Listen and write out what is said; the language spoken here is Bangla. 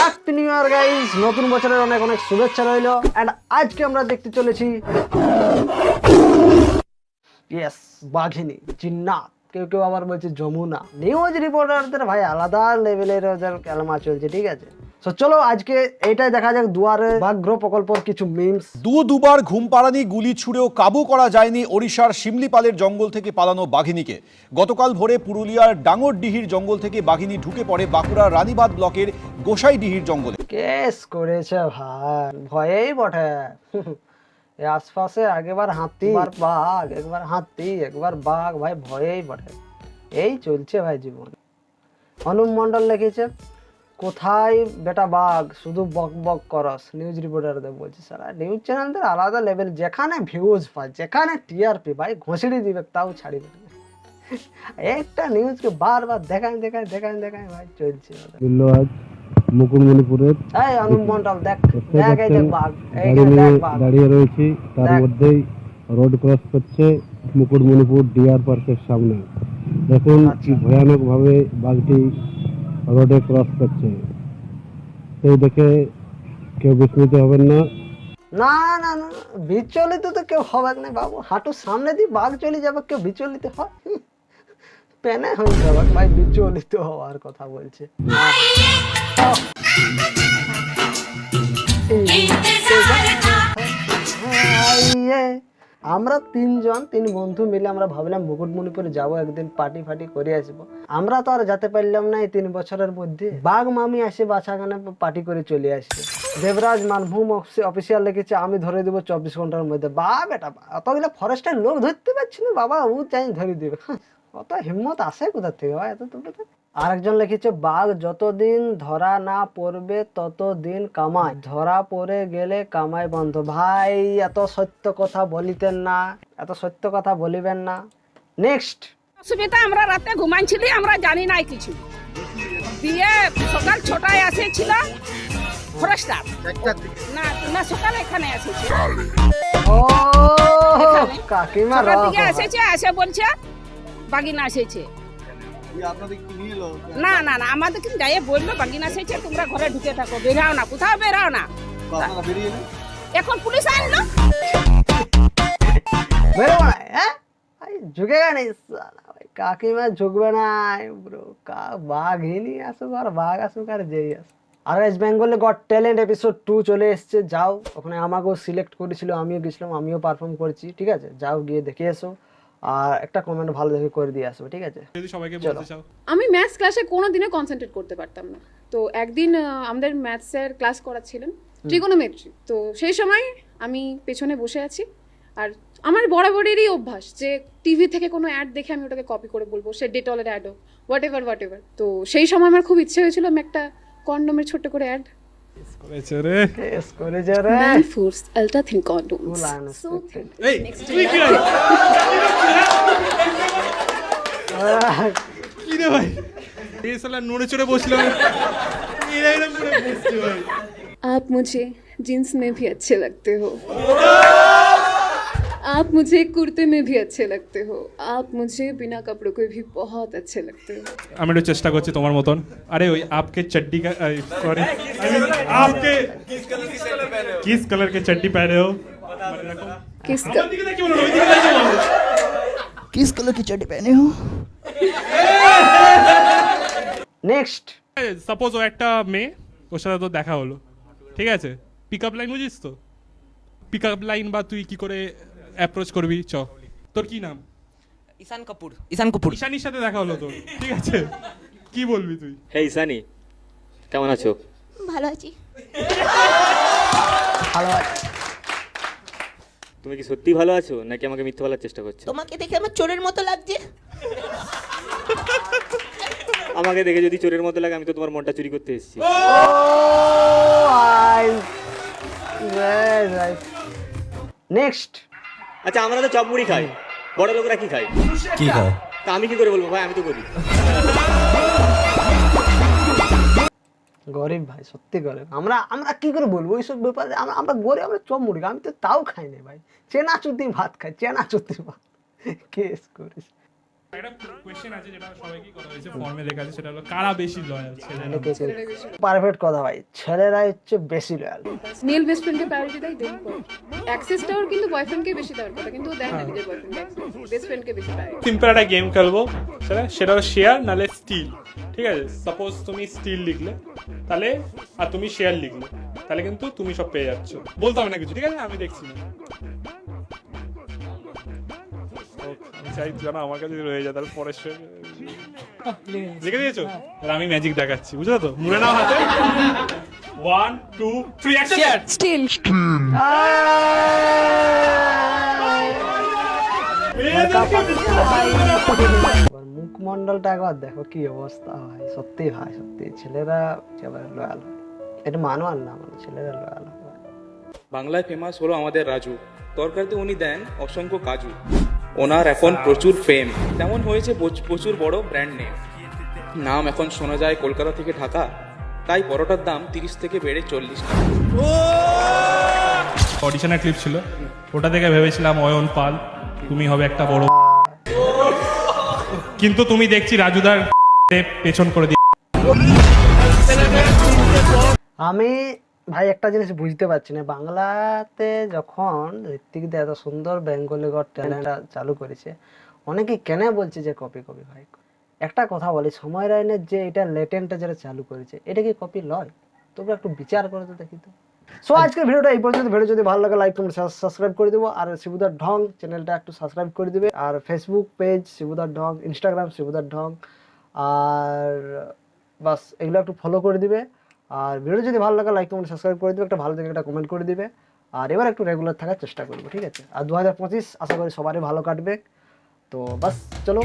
হ্যাপি নিউ ইয়ার গাইস, নতুন বছরের অনেক অনেক শুভেচ্ছা রইল। এন্ড আজকে আমরা দেখতে চলেছি ইয়েস বাঘিনী, জিন্নাত, কেউ কেউ আবার বলছে যমুনা। নিউজ রিপোর্টারদের ভাই আলাদা লেভেলের ওদের ক্যালমা চলছে, ঠিক আছে। তো চলো আজকে এইটাই দেখা যাক দুয়ারে ব্যাঘ্র প্রকল্পর কিছু মিমস। দুবার ঘুম পাড়ানি, গুলি ছুড়েও কাবু করা যায়নি ওড়িশার শিমলিপালের জঙ্গল থেকে পালানো বাঘিনীকে। গতকাল ভোরে পুরুলিয়ার ডাঙ্গরডিহির জঙ্গল থেকে বাঘিনী ঢুকে পড়ে বাঁকুড়ার রানীবাঁধ ব্লকের গোসাইডিহির জঙ্গলে। কেস করেছে ভাই, ভয়েই বটে। এই আশপাশে একবার হাতি, একবার বাঘ, একবার হাতি, একবার বাঘ, ভাই ভয়েই বটে। এই চলছে ভাই জীবন। অনুপ মন্ডল লিখেছে, কোথায় বেটা বাঘ, শুধু বক বক করস। নিউজ রিপোর্টারদের বলছে, সারা নিউজ চ্যানেলদের আলাদা লেভেল, যেখানে ভিউজ পায়, যেখানে টিআরপি, ভাই ঘষড়ি দিবে তাও ছাড়িবে না। একটা নিউজকে বারবার দেখায় দেখায় দেখায় দেখায় ভাই চলছে। মুকুটমণিপুরের এই অনুপ মন্ডল দেখ দেখ, এই দেখ বাঘ, এইখানে দেখ বাঘ দাঁড়িয়ে রয়েছি, তার মধ্যেই রোড ক্রস করছে মুকুটমণিপুর ডিয়ার পার্কের সামনে। দেখুন কি ভয়ানক ভাবে বাঘটি রোডে ক্রস করছে। সেই দেখে কেউ বিস্মিত হবেন না। না না না, বিচলিত তো কেউ হবে না বাবু। হাঁটুর সামনে দিয়ে বাঘ চলে যাবে, কেউ বিচলিত হয়? পেনে হয়ে যাবে ভাই, বিচলিত হওয়ার কথা বলছে। আমরা তিন বন্ধু মিলে আমরা ভাবলাম মুকুটমণিপুরে যাবো, একদিন পার্টি ফাটি করে আসবো। আমরা তো আর যেতে পারলাম না এই 3 বছরের মধ্যে। বাঘ মামি আসে বাছাখানে পার্টি করে চলে আসছে। দেবরাজ মানভূম অফিসিয়াল লিখেছে, আমি ধরে দেবো 24 ঘন্টার মধ্যে। বা বেটা, অতগুলো ফরেস্টের লোক ধরতে পারছি না বাবা, ও চাই ধরে দিবে। অত হিম্মত আসে কোথা থেকে ভাই এত? আরেকজন লিখেছে, বাঘ যতদিন ধরা না পড়বে ততদিন কামাই, ধরা পড়ে গেলে কামাই বন্ধ। ভাই এত সত্য কথা বলিতেন না, এত সত্য কথা বলিবেন না। নেক্সট অসুবিধা, আমরা রাতে ঘুমাইছিলি, আমরা জানি নাই কিছু। দিয়ে সকাল 6টায় আসেছিল ফরেস্টার, না না সকাল এখানে এসেছে। ও কাকিমা দিকে এসেছে, এসে বলছে বাগিনা এসেছে। না না না, আমাদের কিন্তু যাই বললো বাগিনা এসেছে, তোমরা ঘরে ঢুকে থাকো, বেরাও না, কোথাও বেরাও না। এখন পুলিশ আনলো, বেরোবো না, হ্যাঁ ঝুঁকেগা নেই ভাই, কাকিমা ঝুঁকবে না ব্রো। বাঘিনী আসুক আর বাঘ আসুক আর যেই আসুক। আর ওয়েস্ট বেঙ্গলে গট ট্যালেন্ট এপিসোড 2 চলে এসছে, যাও ওখানে আমাকেও সিলেক্ট করেছিল, আমিও গেছিলাম, আমিও পারফর্ম করেছি, ঠিক আছে। যাও গিয়ে দেখে এসো, আর একটা কমেন্ট ভালো দেখে করে দিয়ে আসো, ঠিক আছে। আমি ম্যাথস ক্লাসে কোনোদিনও কনসেন্ট্রেট করতে পারতাম না। তো একদিন আমাদের ম্যাথসের ক্লাস করাচ্ছিলেন, ট্রিগোনোমেট্রি। তো সেই সময় আমি পেছনে বসে আছি, আর আমার বরাবরেরই অভ্যাস যে টিভি থেকে কোনো অ্যাড দেখে আমি ওটাকে কপি করে বলবো, সে ডেটলের অ্যাড হোক, হোয়াট এভার। তো সেই সময় আমার খুব ইচ্ছে হয়েছিল আমি একটা কন্ডোমের ছোট্ট করে অ্যাড ফোর্স আলট্রা থিন কন্ডোমস। কি রে ভাই, এই সালা নড়ে চড়ে বসলো, এরকম করে বসছে ভাই। आप मुझे जींस में भी अच्छे लगते हो, आप मुझे कुर्ते में भी अच्छे लगते हो, आप मुझे बिना कपड़ों के भी बहुत अच्छे लगते हो। আমি একটু চেষ্টা করছি তোমার মতন। আরে ওই आपके चड्डी का सॉरी आपके किस कलर के चड्डी पहने हो, किस कलर की चड्डी पहने हो। নেক্সট সাপোজ ও একটা মেয়ে, ওর সাথে তো দেখা হলো, ঠিক আছে। পিক আপ লাইন বুঝিস তো? পিক আপ লাইন বা তুই কি করে অ্যাপ্রোচ করবি, চ। তোর কি নাম? ঈশান কাপুর। ঈশানির সাথে দেখা হলো তোর, ঠিক আছে, কি বলবি তুই? হে ঈশানি, কেমন আছো? ভালো আছি। ভালো আছে। তুমি কি সত্যি ভালো আছো নাকি আমাকে মিথ্যে বলার চেষ্টা করছো? তোমাকে দেখে আমার চোরের মতো লাগছে। আমাকে দেখে যদি চোরের মতো লাগে, আমি তো তোমার মনটা চুরি করতে এসেছি। নেক্সট, আচ্ছা আমরা তো চপ মুড়ি খাই, বড় লোকরা কি খায়? কি খায়? তা আমি কি করে বলবো ভাই, আমি তো করি। গরিব ভাই, সত্যি গরিব। আমরা কি করে বলবো এইসব ব্যাপারে? আমরা গরিব, আমরা চপ মুড়ি, আমি তো তাও খাই না ভাই। চেনাচুতি ভাত খাই, চেনাচুতি ভাত। কেস করিস। একটা কোয়েশ্চেন আছে যেটা সবাইকে করা হয়েছে ফর্মে লেখা আছে, সেটা হলো কারা বেশি লয়াল ছেলে না মেয়ে? পারফেক্ট কথা ভাই, ছেলেরাই হচ্ছে বেশি লয়াল। মেল বেস্ট ফ্রেন্ডকে প্রায়োরিটি দেয়, দেন অ্যাক্সেসটাও কিন্তু বয়ফ্রেন্ডকে বেশি দেওয়ার কথা, কিন্তু ও দেয় না নিজের বয়ফ্রেন্ডকে, বেস্ট ফ্রেন্ডকে বেশি প্রায়োরিটি। সিম্পল একটা গেম খেলবো, সেটা হলো শেয়ার নালে স্টিল। ঠিক আছে, সাপোজ তুমি স্টিল লিখলে তাহলে, আর তুমি শেয়ার লিখলে তাহলে কিন্তু তুমি সব পেয়ে যাচ্ছ, বলতে হবে না কিছু। ঠিক আছে, আমি দেখছি না, আমি চাই যেন আমার কাছে রয়ে যায়, তাহলে পরের লিখে দিয়েছো। তাহলে আমি ম্যাজিক দেখাচ্ছি, বুঝলো তো? মুড়ে নাও হাতে, 1 2 3 অ্যাকশন। স্টিল এবার মুখমণ্ডলটা একবার দেখো কি অবস্থা ভাই, সত্যি ভাই, সত্যি ছেলেরা একেবারে লয়াল হয়। এটা মানো আর না মানো, ছেলেরা লয়াল হয়। বাংলায় ফেমাস হলো আমাদের রাজু, তরকারিতে উনি দেন অসংখ্য কাজু। ওনার এখন প্রচুর ফেম, তেমন হয়েছে প্রচুর বড় ব্র্যান্ড নেম। নাম এখন শোনা যায় কলকাতা থেকে ঢাকা, তাই পরোটার দাম 30 থেকে বেড়ে 40 টাকা। অডিশনের ক্লিপ ছিল, ওটা থেকে ভেবেছিলাম অয়ন পাল তুমি হবে একটা বড়, কিন্তু তুমি দেখছি রাজুদার পেছন করে দিয়ে। আমি ভাই একটা জিনিস বুঝতে পারছি না, বাংলাতে যখন ঋত্বিক দা এত সুন্দর বেঙ্গলি গড ট্যালেন্টটা চালু করেছে, অনেকে কেন বলছে যে কপি কপি। ভাই একটা কথা বলি, সময় রায়নের যে এটা লেটেন্টটা যেটা চালু করেছে, এটা কি কপি লয়? তোমরা একটু বিচার করে তো দেখি তো। সো আজকের ভিডিওটা এই পর্যন্ত। ভিডিও যদি ভালো লাগে লাইক কমেন্ট সাবস্ক্রাইব করে দেবো, আর শিবুদার ঢং চ্যানেলটা একটু সাবস্ক্রাইব করে দিবে, আর ফেসবুক পেজ শিবুদার ঢং, ইনস্টাগ্রাম শিবুদার ঢং, আর বাস এগুলো একটু ফলো করে দিবে। আর ভিডিও যদি ভালো লাগে লাইক কমেন্ট সাবস্ক্রাইব করে দিবে, একটা ভালো থেকে একটা কমেন্ট করে দিবে, আর এবার একটু রেগুলার থাকার চেষ্টা করবো, ঠিক আছে? আর 2025 আশা করি সবারই ভালো কাটবে। তো বাস চলো।